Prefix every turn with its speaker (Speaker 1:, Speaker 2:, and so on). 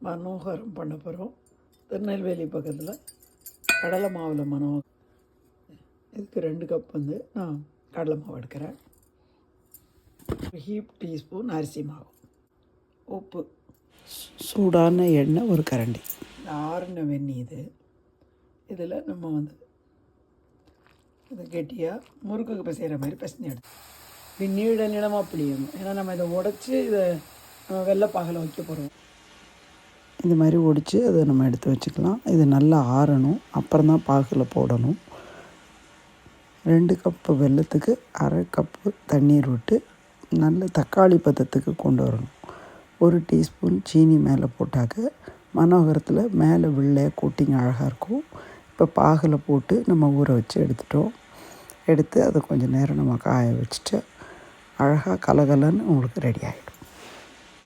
Speaker 1: மனோகரம் பண்ண போகிறோம். திருநெல்வேலி பக்கத்தில் கடலை மாவில் மனோகரம். இதுக்கு 2 கப் நான் கடலை மாவு எடுக்கிறேன். ஹீப் டீஸ்பூன் அரிசி மாவு, உப்பு, சூடான எண்ணெய் 1 கரண்டி, ஆறுன வெந்நீர். இதில் நம்ம இதை கெட்டியாக முறுக்குக்கு பிசைகிற மாதிரி பிசைஞ்சு எடுத்து நீளமாக பிழியணும். ஏன்னா நம்ம இதை உடச்சி இதை நம்ம வெள்ளைப்பாகில் வைக்க போகிறோம். இந்த மாதிரி ஒடித்து அதை நம்ம எடுத்து வச்சுக்கலாம். இது நல்லா ஆறணும், அப்புறம் தான் பாகில் போடணும். 2 கப்பு வெல்லத்துக்கு 1/2 கப்பு தண்ணீர் விட்டு நல்ல தக்காளி பதத்துக்கு கொண்டு வரணும். 1 டீஸ்பூன் சீனி மேலே போட்டாக்க மனோகரத்தில் மேலே வெள்ளையாக கோட்டிங் அழகாக இருக்கும். இப்போ பாகில் போட்டு நம்ம ஊற வச்சு எடுத்துட்டோம். எடுத்து அதை கொஞ்சம் நேரம் நம்ம காய வச்சுட்டு அழகாக கலகலன்னு உங்களுக்கு ரெடி ஆகிடும்.